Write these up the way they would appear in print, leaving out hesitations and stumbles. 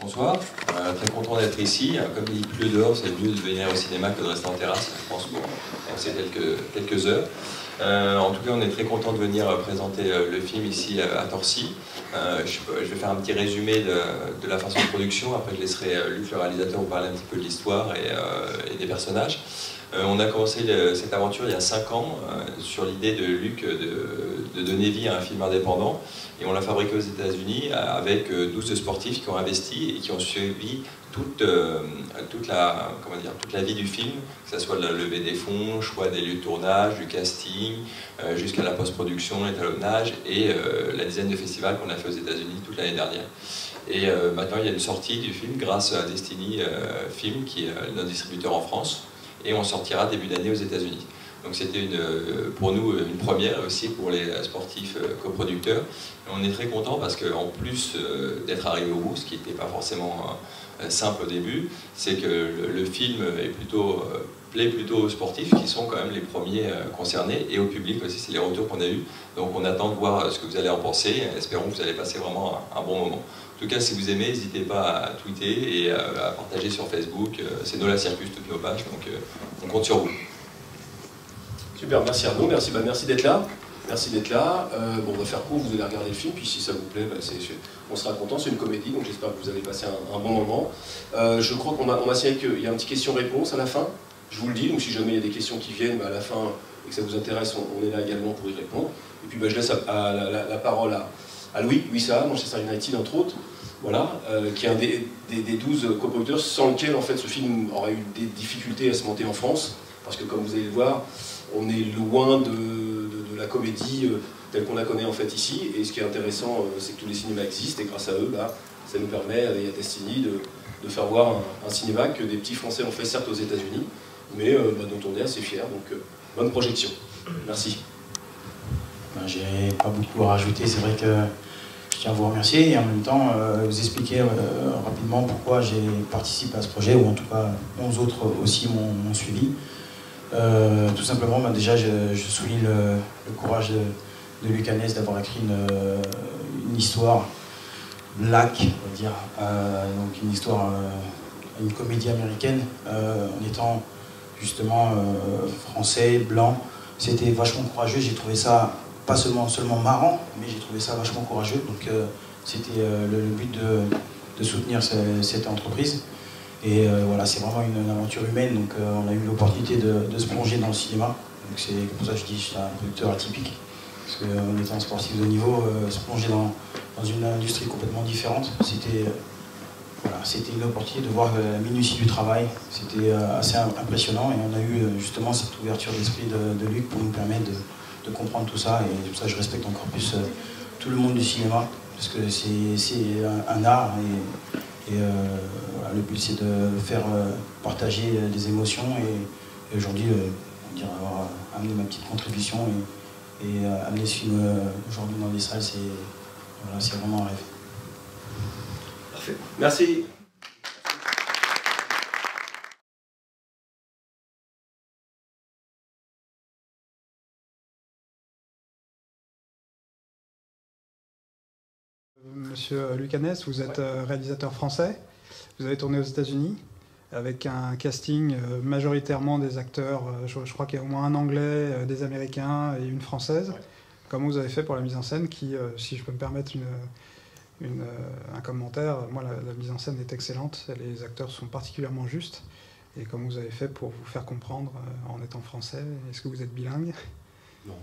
Bonsoir, très content d'être ici. Comme il pleut dehors, c'est mieux de venir au cinéma que de rester en terrasse. Je pense qu'on c'est quelques heures. En tout cas, on est très content de venir présenter le film ici à Torcy. Je vais faire un petit résumé de la façon de production. Après, je laisserai Luc, le réalisateur, vous parler un petit peu de l'histoire et des personnages. On a commencé cette aventure il y a 5 ans sur l'idée de Luc de donner vie à un film indépendant, et on l'a fabriqué aux États-Unis avec 12 sportifs qui ont investi et qui ont suivi toute la vie du film, que ce soit la levée des fonds, choix des lieux de tournage, du casting, jusqu'à la post-production, l'étalonnage et la dizaine de festivals qu'on a fait aux États-Unis toute l'année dernière. Et maintenant il y a une sortie du film grâce à Destiny Film, qui est notre distributeur en France, et on sortira début d'année aux États-Unis. Donc c'était pour nous une première aussi pour les sportifs coproducteurs. Et on est très contents parce qu'en plus d'être arrivé au bout, ce qui n'était pas forcément simple au début, c'est que le film plaît plutôt aux sportifs qui sont quand même les premiers concernés, et au public aussi, c'est les retours qu'on a eus. Donc on attend de voir ce que vous allez en penser, espérons que vous allez passer vraiment un bon moment. En tout cas, si vous aimez, n'hésitez pas à tweeter et à partager sur Facebook. C'est Nola Circus, toutes nos pages, donc on compte sur vous. Super, merci Arnaud, merci d'être là. Merci d'être là. Bon, on va faire court, vous allez regarder le film, puis si ça vous plaît, on sera content. C'est une comédie, donc j'espère que vous allez passer un bon moment. Je crois qu'on m'a signalé qu'il y a un petit question-réponse à la fin. Je vous le dis, donc si jamais il y a des questions qui viennent à la fin et que ça vous intéresse, on est là également pour y répondre. Et puis je laisse la parole à Louis Saha, Manchester United entre autres, voilà, qui est un des 12 coproducteurs sans lequel en fait ce film aurait eu des difficultés à se monter en France, parce que comme vous allez le voir, on est loin de la comédie telle qu'on la connaît en fait ici, et ce qui est intéressant, c'est que tous les cinémas existent, et grâce à eux, ça nous permet, il y a Destiny, de faire voir un cinéma que des petits Français ont fait certes aux États-Unis, mais dont on est assez fiers, donc bonne projection. Merci. J'ai pas beaucoup à rajouter, c'est vrai que je tiens à vous remercier et en même temps vous expliquer rapidement pourquoi j'ai participé à ce projet, ou en tout cas 11 autres aussi m'ont suivi. Tout simplement, déjà je souligne le courage de Luc Hanès d'avoir écrit une histoire black, on va dire, donc une histoire, une comédie américaine, en étant justement français, blanc. C'était vachement courageux, j'ai trouvé ça pas seulement marrant, mais j'ai trouvé ça vachement courageux, donc c'était le but de soutenir cette entreprise. Et voilà, c'est vraiment une aventure humaine, donc on a eu l'opportunité de se plonger dans le cinéma. Donc c'est pour ça que je dis que je suis un producteur atypique, parce qu'en étant sportif de haut niveau, se plonger dans une industrie complètement différente, c'était une opportunité de voir la minutie du travail. C'était assez impressionnant, et on a eu justement cette ouverture d'esprit de Luc pour nous permettre de comprendre tout ça, et pour ça je respecte encore plus tout le monde du cinéma, parce que c'est un art, et voilà, le but c'est de faire partager des émotions, et aujourd'hui on dirait avoir amené ma petite contribution, et amener ce film aujourd'hui dans les salles, c'est vraiment un rêve. Parfait. Merci. Monsieur Luc Hanès, vous êtes réalisateur français, vous avez tourné aux États-Unis avec un casting majoritairement des acteurs, je crois qu'il y a au moins un Anglais, des Américains et une Française. Ouais. Comment vous avez fait pour la mise en scène qui, si je peux me permettre un commentaire, moi la mise en scène est excellente, les acteurs sont particulièrement justes, et comment vous avez fait pour vous faire comprendre en étant français? Est-ce que vous êtes bilingue? Non.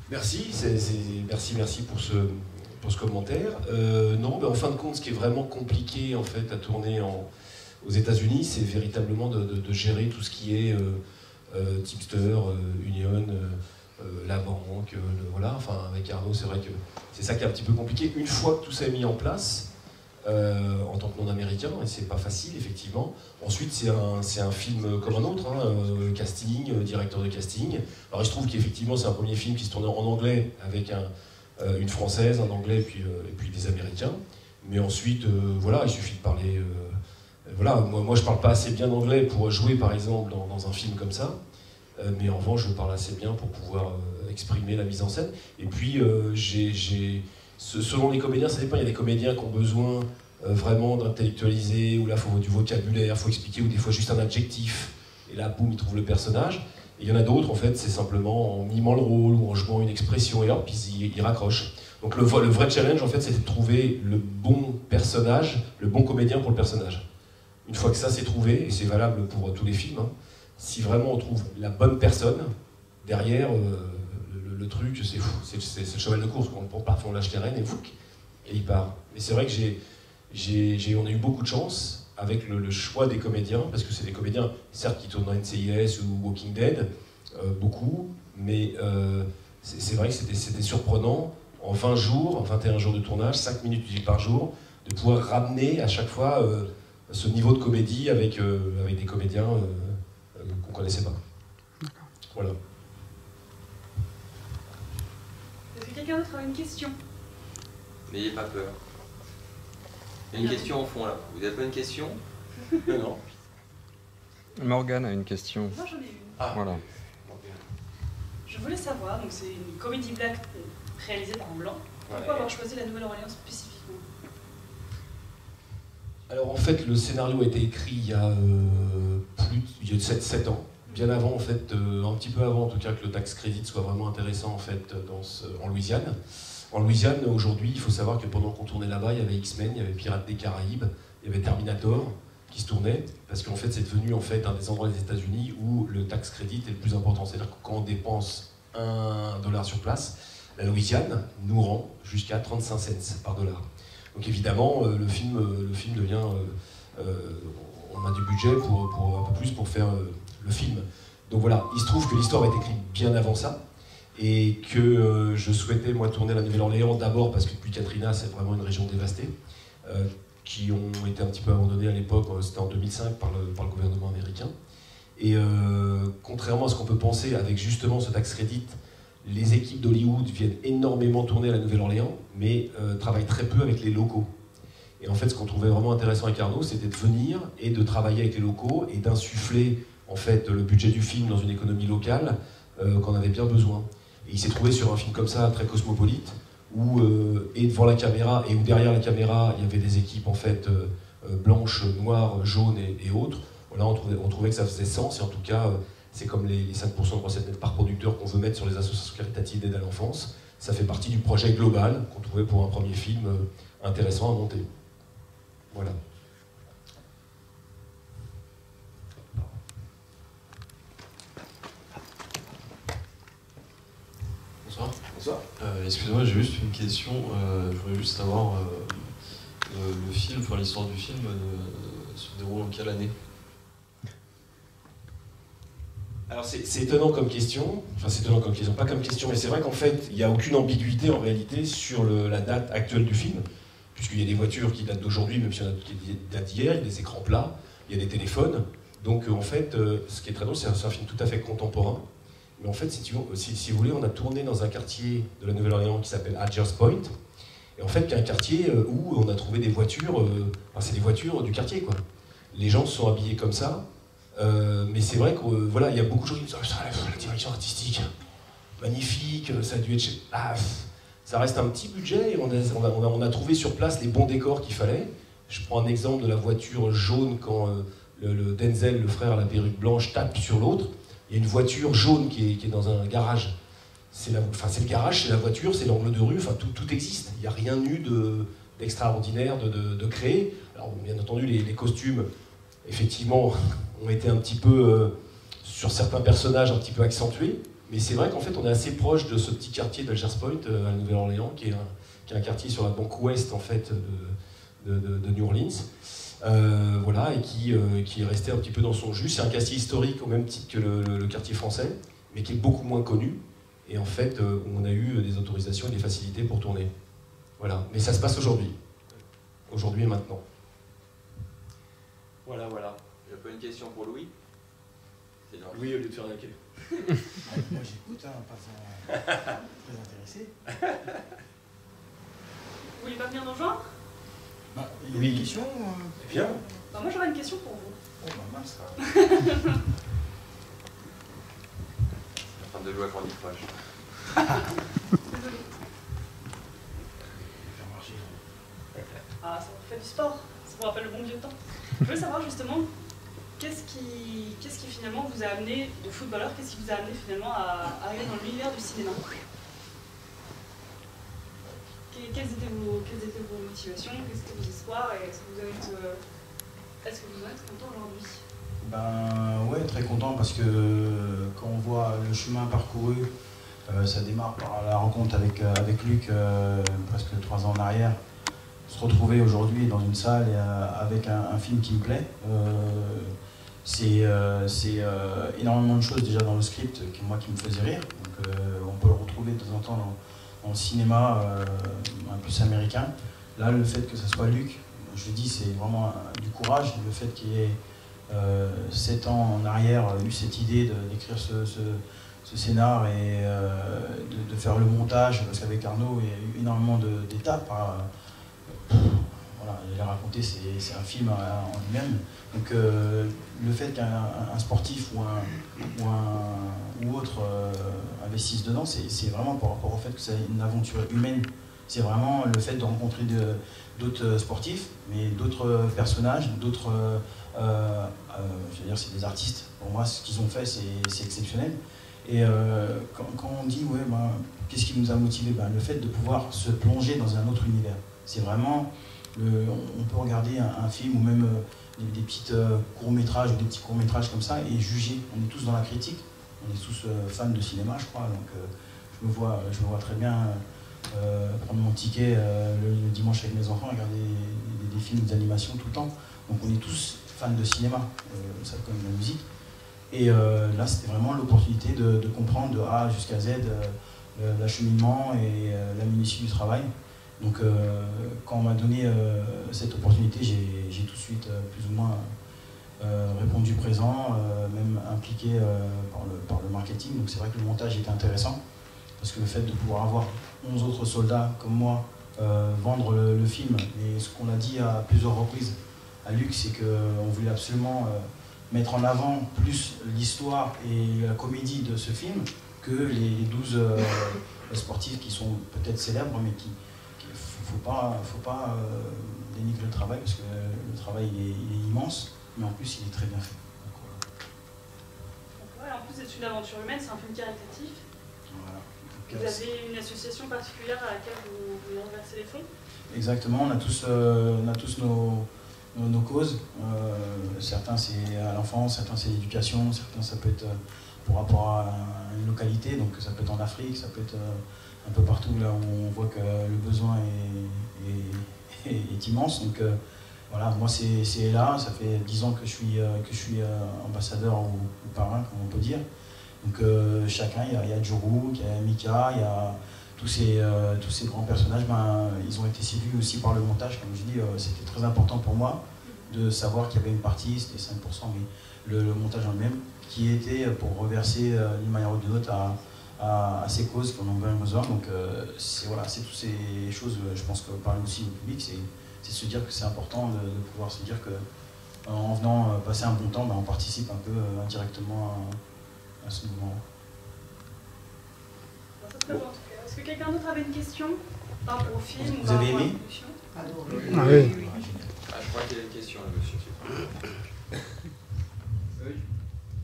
Merci, merci pour ce commentaire. Non, mais en fin de compte, ce qui est vraiment compliqué en fait à tourner aux États-Unis, c'est véritablement de gérer tout ce qui est tipster, union, la banque, voilà. Enfin, avec Arnaud, c'est vrai que c'est ça qui est un petit peu compliqué. Une fois que tout ça est mis en place, en tant que non-américain, et c'est pas facile, effectivement. Ensuite, c'est un film comme un autre, hein, casting, directeur de casting. Alors, il se trouve qu'effectivement, c'est un premier film qui se tournait en anglais, avec une Française, un Anglais, et puis des Américains. Mais ensuite, voilà, il suffit de parler... voilà, moi, je parle pas assez bien anglais pour jouer, par exemple, dans un film comme ça. Mais en revanche, je parle assez bien pour pouvoir exprimer la mise en scène. Et puis, j'ai selon les comédiens, ça dépend. Il y a des comédiens qui ont besoin vraiment d'intellectualiser, où là, il faut du vocabulaire, il faut expliquer, ou des fois juste un adjectif, et là, boum, ils trouvent le personnage. Et il y en a d'autres, en fait, c'est simplement en mimant le rôle, ou en jouant une expression, et hop, ils raccrochent. Donc le vrai challenge, en fait, c'était de trouver le bon personnage, le bon comédien pour le personnage. Une fois que ça c'est trouvé, et c'est valable pour tous les films, hein, si vraiment on trouve la bonne personne, derrière, le truc, c'est fou, c'est le cheval de course. Parfois on lâche les rênes et il part. Mais c'est vrai que on a eu beaucoup de chance avec le choix des comédiens, parce que c'est des comédiens, certes, qui tournent dans NCIS ou Walking Dead, beaucoup, mais c'est vrai que c'était surprenant, en 20 jours, 21 jours de tournage, 5 minutes par jour, de pouvoir ramener à chaque fois ce niveau de comédie avec des comédiens qu'on ne connaissait pas. Voilà. Est-ce que quelqu'un d'autre a une question? N'ayez pas peur. Il y a une question au fond là. Vous n'avez pas une question? Non. Morgane a une question. Moi j'en ai une. Ah. Voilà. Je voulais savoir, donc c'est une comédie black réalisée par un blanc. Pourquoi avoir choisi la Nouvelle-Orléans spécifiquement? Alors en fait, le scénario a été écrit il y a 7 ans. Bien avant, en fait, un petit peu avant en tout cas que le tax credit soit vraiment intéressant en fait en Louisiane. En Louisiane, aujourd'hui, il faut savoir que pendant qu'on tournait là-bas, il y avait X-Men, il y avait Pirates des Caraïbes, il y avait Terminator qui se tournait, parce qu'en fait, c'est devenu en fait un des endroits des États-Unis où le tax credit est le plus important. C'est-à-dire que quand on dépense $1 sur place, la Louisiane nous rend jusqu'à 35 cents par dollar. Donc évidemment, le film devient... on a du budget pour un peu plus pour faire le film. Donc voilà, il se trouve que l'histoire a été écrite bien avant ça, et que je souhaitais, moi, tourner à la Nouvelle-Orléans, d'abord parce que depuis Katrina, c'est vraiment une région dévastée, qui ont été un petit peu abandonnées à l'époque, c'était en 2005, par le gouvernement américain. Et contrairement à ce qu'on peut penser, avec justement ce tax credit, les équipes d'Hollywood viennent énormément tourner à la Nouvelle-Orléans, mais travaillent très peu avec les locaux. Et en fait, ce qu'on trouvait vraiment intéressant avec Arnaud, c'était de venir et de travailler avec les locaux et d'insuffler en fait le budget du film dans une économie locale qu'on avait bien besoin. Et il s'est trouvé sur un film comme ça, très cosmopolite, où et devant la caméra et où derrière la caméra, il y avait des équipes en fait blanches, noires, jaunes et autres. Voilà, on trouvait que ça faisait sens, et en tout cas, c'est comme les 5% de recettes nettes par producteur qu'on veut mettre sur les associations caritatives d'aide à l'enfance. Ça fait partie du projet global qu'on trouvait pour un premier film intéressant à monter. Voilà. Bonsoir. Bonsoir. Excusez-moi, j'ai juste une question. Je voudrais juste savoir, le film, enfin l'histoire du film se déroule en quelle année? Alors c'est étonnant comme question, enfin c'est étonnant comme question, pas comme question, mais c'est vrai qu'en fait, il n'y a aucune ambiguïté en réalité sur la date actuelle du film, puisqu'il y a des voitures qui datent d'aujourd'hui, même s'il y en a qui datent d'hier, il y a des écrans plats, il y a des téléphones, donc en fait, ce qui est très drôle, c'est un film tout à fait contemporain, mais en fait, si vous voulez, on a tourné dans un quartier de la Nouvelle-Orléans qui s'appelle Adgers Point, et en fait, qui est un quartier où on a trouvé des voitures, c'est des voitures du quartier, quoi. Les gens se sont habillés comme ça, mais c'est vrai que voilà, il y a beaucoup de gens qui me disent la direction artistique, magnifique, ça a dû être... ça reste un petit budget, et on a trouvé sur place les bons décors qu'il fallait. Je prends un exemple de la voiture jaune quand le Denzel, le frère à la perruque blanche, tape sur l'autre. Il y a une voiture jaune qui est dans un garage. C'est le garage, c'est la voiture, c'est l'angle de rue, enfin tout existe. Il n'y a rien eu d'extraordinaire de créer. Alors bien entendu, les costumes, effectivement, ont été un petit peu, sur certains personnages, un petit peu accentués. Mais c'est vrai qu'en fait, on est assez proche de ce petit quartier d'Algers Point, à la Nouvelle-Orléans, qui est un quartier sur la banque ouest, en fait, de New Orleans. Voilà, et qui est resté un petit peu dans son jus. C'est un quartier historique, au même titre que le quartier français, mais qui est beaucoup moins connu. Et en fait, on a eu des autorisations et des facilités pour tourner. Voilà, mais ça se passe aujourd'hui. Aujourd'hui et maintenant. Voilà. J'ai pas une question pour Louis? Oui, au lieu de faire la queue. Moi j'écoute, pas très intéressé. Vous voulez pas venir nous rejoindre? Il y a une question Bien. Moi j'aurais une question pour vous. Oh mince. En train de jouer à Candy Crush. Désolée. faites du sport, ça vous rappelle le bon vieux temps. Je voulais savoir justement, qu'est-ce qui finalement vous a amené, de footballeur, qu'est-ce qui vous a amené finalement à arriver dans l'univers du cinéma? Quelles étaient vos motivations, quels étaient vos espoirs, et est-ce que vous en êtes content aujourd'hui? Ben ouais, très content parce que quand on voit le chemin parcouru, ça démarre par la rencontre avec Luc presque 3 ans en arrière. Se retrouver aujourd'hui dans une salle avec un film qui me plaît, c'est énormément de choses déjà dans le script qui me faisait rire. Donc, on peut le retrouver de temps en temps dans le cinéma un plus américain. Là, le fait que ce soit Luc, je le dis, c'est vraiment du courage. Le fait qu'il y ait 7 ans en arrière eu cette idée d'écrire ce scénar et de faire le montage, parce qu'avec Arnaud, il y a eu énormément d'étapes. Voilà, je l'ai raconté, c'est un film en lui-même. Donc le fait qu'un sportif ou autre investisse dedans, c'est vraiment par rapport au fait que c'est une aventure humaine. C'est vraiment le fait de rencontrer d'autres sportifs, mais d'autres personnages, d'autres... je veux dire, c'est des artistes. Pour moi, ce qu'ils ont fait, c'est exceptionnel. Et quand on dit, ouais, ben, qu'est-ce qui nous a motivés, ben, le fait de pouvoir se plonger dans un autre univers. C'est vraiment, on peut regarder un film ou même des petits courts-métrages ou des petits courts-métrages comme ça et juger. On est tous dans la critique, on est tous fans de cinéma, je crois. Donc je me vois très bien prendre mon ticket le dimanche avec mes enfants, regarder des films d'animation tout le temps. Donc on est tous fans de cinéma, ça comme la musique. Et là, c'était vraiment l'opportunité de comprendre de A jusqu'à Z l'acheminement et la minutie du travail. Donc quand on m'a donné cette opportunité, j'ai tout de suite plus ou moins répondu présent, même impliqué par le marketing. Donc c'est vrai que le montage était intéressant, parce que le fait de pouvoir avoir 11 autres soldats comme moi vendre le film, et ce qu'on a dit à plusieurs reprises à Luc, c'est qu'on voulait absolument mettre en avant plus l'histoire et la comédie de ce film que les 12 sportifs qui sont peut-être célèbres, mais faut pas dénigrer le travail, parce que le travail il est immense, mais en plus il est très bien fait. Donc, ouais, en plus c'est une aventure humaine, c'est un film caritatif. Voilà. Vous avez une association particulière à laquelle vous reversez les fonds? Exactement, on a tous nos causes. Certains c'est à l'enfance, certains c'est l'éducation, certains ça peut être pour rapport à une localité, donc ça peut être en Afrique, ça peut être un peu partout là où on voit que le besoin est immense. Donc voilà, moi c'est là, ça fait 10 ans que je suis ambassadeur ou parrain, comme on peut dire. Donc chacun, il y a Djourou, il y a Mika, il y a tous ces grands personnages, ben, ils ont été séduits aussi par le montage. Comme je dis, c'était très important pour moi de savoir qu'il y avait une partie, c'était 5%, mais le montage en lui-même, qui était pour reverser d'une manière ou d'une autre à ces causes qu'on en a besoin. Donc voilà, c'est toutes ces choses, je pense que parler aussi au public, c'est se dire que c'est important de pouvoir se dire qu'en venant passer un bon temps, ben, on participe un peu indirectement à ce mouvement. Est-ce que quelqu'un d'autre avait une question par rapport au film? Vous avez aimé? Ah oui. Je crois qu'il y a une question là, monsieur.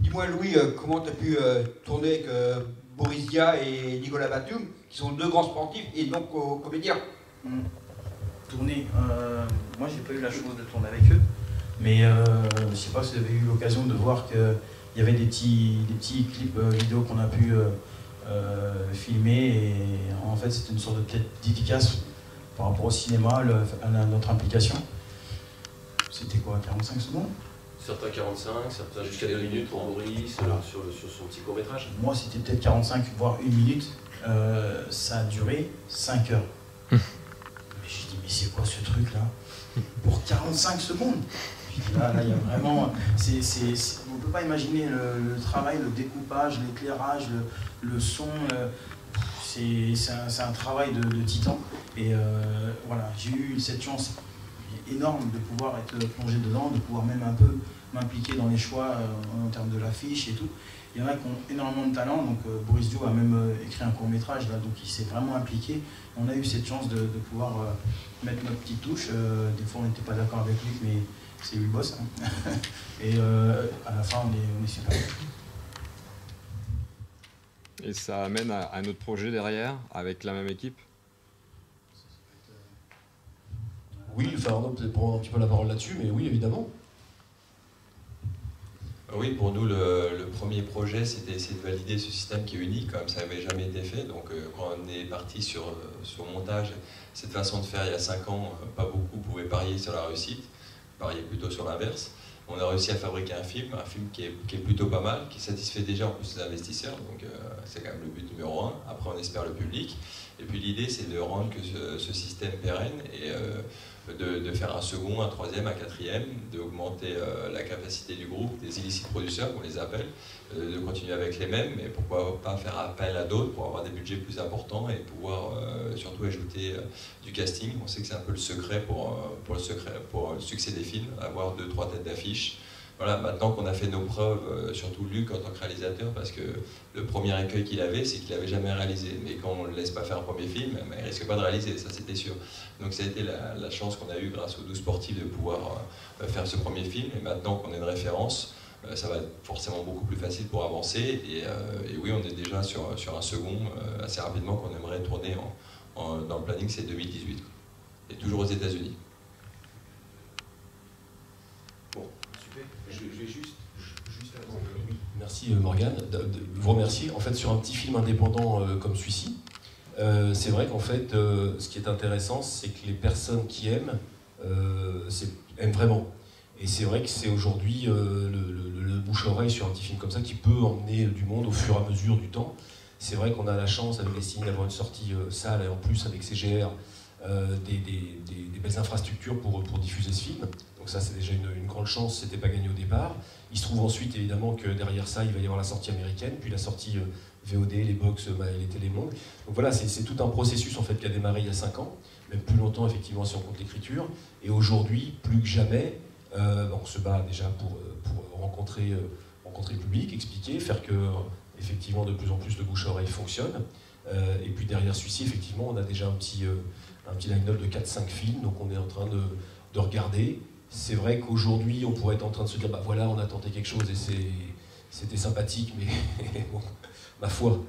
Dis-moi Louis, comment tu as pu tourner avec Boris Dia et Nicolas Batum, qui sont 2 grands sportifs et donc comédiens? Tourner, moi j'ai pas eu la chance de tourner avec eux, mais je sais pas si vous avez eu l'occasion de voir qu'il y avait des petits clips vidéo qu'on a pu filmer, et en fait c'était une sorte de peut-être dédicace par rapport au cinéma, à notre implication. C'était quoi, 45 secondes? Certains 45, certains jusqu'à 2 minutes pour Boris, voilà. sur son petit court-métrage. Moi c'était peut-être 45, voire 1 minute. Ça a duré 5 heures. J'ai dit, mais c'est quoi ce truc là? Pour 45 secondes? Là, il y a vraiment... on ne peut pas imaginer le travail, le découpage, l'éclairage, le son. C'est un travail de titan. Et voilà, j'ai eu cette chance. énorme de pouvoir être plongé dedans, de pouvoir même un peu m'impliquer dans les choix en termes de l'affiche et tout. Il y en a qui ont énormément de talent, donc Boris Dio a même écrit un court-métrage, là, donc il s'est vraiment impliqué. On a eu cette chance de pouvoir mettre notre petite touche. Des fois, on n'était pas d'accord avec lui, mais c'est lui le boss. Hein. Et à la fin, on est super. Et ça amène à un autre projet derrière, avec la même équipe? Oui, enfin Arnaud, peut-être prendre un petit peu la parole là-dessus, mais oui, évidemment. Oui, pour nous, le premier projet, c'était essayer de valider ce système qui est unique, comme ça n'avait jamais été fait. Donc, quand on est parti sur le montage, cette façon de faire il y a 5 ans, pas beaucoup pouvaient parier sur la réussite, parier plutôt sur l'inverse. On a réussi à fabriquer un film qui est plutôt pas mal, qui satisfait déjà en plus les investisseurs, donc c'est quand même le but numéro 1. Après, on espère le public. Et puis l'idée, c'est de rendre que ce système pérenne et de faire un second, un troisième, un quatrième, d'augmenter la capacité du groupe, des illicit producers, on les appelle, de continuer avec les mêmes, mais pourquoi pas faire appel à d'autres pour avoir des budgets plus importants et pouvoir surtout ajouter du casting. On sait que c'est un peu le secret pour le succès des films, avoir 2-3 têtes d'affiche. Voilà, maintenant qu'on a fait nos preuves, surtout Luc en tant que réalisateur, parce que le premier écueil qu'il avait, c'est qu'il n'avait jamais réalisé. Mais quand on ne le laisse pas faire un premier film, il ne risque pas de réaliser, ça c'était sûr. Donc ça a été la chance qu'on a eue grâce aux 12 sportifs de pouvoir faire ce premier film. Et maintenant qu'on est une référence, ça va être forcément beaucoup plus facile pour avancer. Et oui, on est déjà sur un second assez rapidement qu'on aimerait tourner dans le planning, c'est 2018. Et toujours aux États-Unis. Bon, super. Je vais juste oui. Merci Morgane, de vous remercier. En fait, sur un petit film indépendant comme celui-ci, c'est vrai qu'en fait, ce qui est intéressant, c'est que les personnes qui aiment, aiment vraiment. Et c'est vrai que c'est aujourd'hui le bouche-oreille sur un petit film comme ça qui peut emmener du monde au fur et à mesure du temps. C'est vrai qu'on a la chance avec les signes d'avoir une sortie salle et en plus avec CGR, des belles infrastructures pour diffuser ce film. Donc ça c'est déjà une grande chance, c'était pas gagné au départ. Il se trouve ensuite évidemment que derrière ça il va y avoir la sortie américaine, puis la sortie VOD, les box, les télémondes. Donc voilà, c'est tout un processus en fait qui a démarré il y a 5 ans, même plus longtemps effectivement si on compte l'écriture. Et aujourd'hui, plus que jamais, on se bat déjà pour rencontrer le public, expliquer, faire que effectivement de plus en plus le bouche-à-oreille fonctionne. Et puis derrière celui-ci, effectivement, on a déjà un petit line-up de 4-5 films, donc on est en train de regarder. C'est vrai qu'aujourd'hui, on pourrait être en train de se dire, bah voilà, on a tenté quelque chose et c'était sympathique, mais bon, ma foi.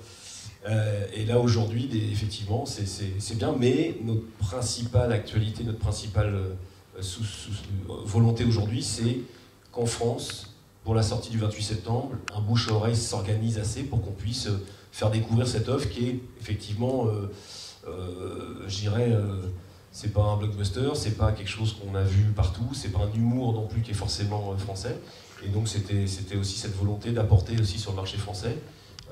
Et là, aujourd'hui, effectivement, c'est bien, mais notre principale actualité, notre principale volonté aujourd'hui, c'est qu'en France, pour la sortie du 28 septembre, un bouche-à-oreille s'organise assez pour qu'on puisse faire découvrir cette œuvre qui est effectivement, je dirais, c'est pas un blockbuster, c'est pas quelque chose qu'on a vu partout, c'est pas un humour non plus qui est forcément français. Et donc c'était aussi cette volonté d'apporter aussi sur le marché français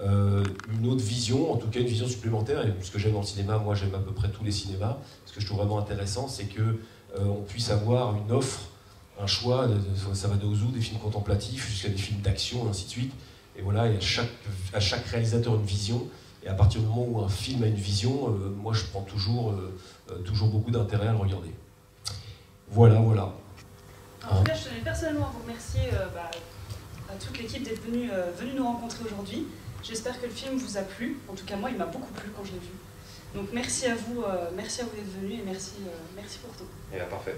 une autre vision, en tout cas une vision supplémentaire. Et ce que j'aime dans le cinéma, moi j'aime à peu près tous les cinémas, ce que je trouve vraiment intéressant, c'est que on puisse avoir une offre, un choix, ça va de Ozu, des films contemplatifs jusqu'à des films d'action et ainsi de suite. Et voilà, et à chaque réalisateur une vision. Et à partir du moment où un film a une vision, moi je prends toujours beaucoup d'intérêt à le regarder. Voilà. En tout cas, je tenais personnellement à vous remercier à toute l'équipe d'être venue nous rencontrer aujourd'hui. J'espère que le film vous a plu. En tout cas, moi, il m'a beaucoup plu quand je l'ai vu. Donc merci à vous d'être venus et merci pour tout. Et parfait.